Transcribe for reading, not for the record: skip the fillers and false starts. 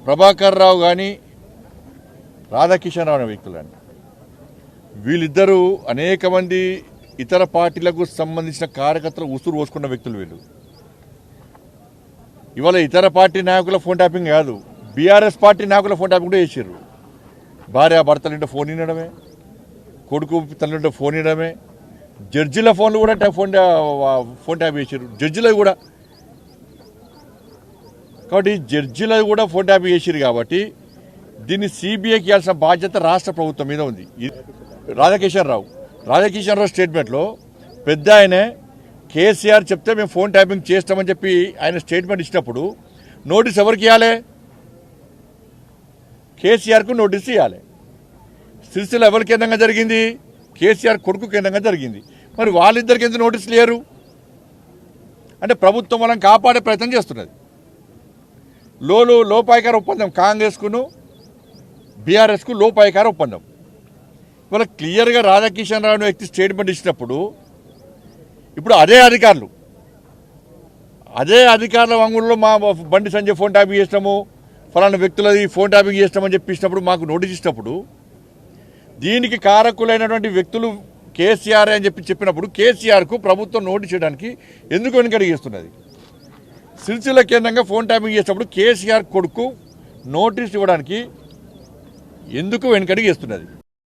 ప్రభాకర్ రావు కానీ రాధాకిషన్ రావు అనే వ్యక్తులండి. వీళ్ళిద్దరూ అనేక మంది ఇతర పార్టీలకు సంబంధించిన కార్యకర్తలు ఉసురు పోసుకున్న వ్యక్తులు వీళ్ళు. ఇవాళ ఇతర పార్టీ నాయకుల ఫోన్ ట్యాపింగ్ కాదు, బీఆర్ఎస్ పార్టీ నాయకుల ఫోన్ ట్యాపింగ్ కూడా చేసారు. భార్య భర్తలుంటే ఫోన్ వినడమే, కొడుకు తల్లింటే ఫోన్ వినడమే, జడ్జిల ఫోన్లు కూడా ఫోన్ ట్యాప్ చేసారు జడ్జిలు కూడా. కాబట్టి జడ్జిలు కూడా ఫోన్ ట్యాప్ చేసారు. కాబట్టి దీన్ని సిబిఐకి ఇవ్వాల్సిన బాధ్యత రాష్ట్ర ప్రభుత్వం మీద ఉంది. రాధాకిషన్ రావు స్టేట్మెంట్లో పెద్ద ఆయనే కేసీఆర్ చెప్తే మేము ఫోన్ ట్యాపింగ్ చేస్తామని చెప్పి ఆయన స్టేట్మెంట్ ఇచ్చినప్పుడు నోటీస్ ఎవరికి ఇవ్వాలి? కేసీఆర్కు నోటీస్ ఇవ్వాలి. సిరిసిల్ల ఎవరి కేంద్రంగా జరిగింది? కేసీఆర్ కొడుకు కేంద్రంగా జరిగింది. మరి వాళ్ళిద్దరికి ఎందుకు నోటీసులు లేరు? అంటే ప్రభుత్వం వాళ్ళని కాపాడే ప్రయత్నం చేస్తున్నది. లోపాయికార ఒప్పందం, కాంగ్రెస్కును బీఆర్ఎస్కు లోపాయికార ఒప్పందం. ఇవాళ క్లియర్గా రాధాకిషన్ రావు వ్యక్తి స్టేట్మెంట్ ఇచ్చినప్పుడు ఇప్పుడు అదే అధికారుల వంగుల్లో మా బండి సంజయ్ ఫోన్ ట్యాపింగ్ చేసినాము, ఫలానా వ్యక్తులది ఫోన్ ట్యాపింగ్ చేసినామని చెప్పినప్పుడు మాకు నోటీస్ ఇచ్చినప్పుడు దీనికి కారకులైనటువంటి వ్యక్తులు కేసీఆర్ అని చెప్పినప్పుడు కేసీఆర్కు ప్రభుత్వం నోటీస్ చేయడానికి ఎందుకు వెనుకడుగు చేస్తున్నది? సిరిసిల్ల కేంద్రంగా ఫోన్ ట్యాపింగ్ చేసినప్పుడు కేసీఆర్ కొడుకు నోటీస్ ఇవ్వడానికి ఎందుకు వెనుకడుగు చేస్తున్నది?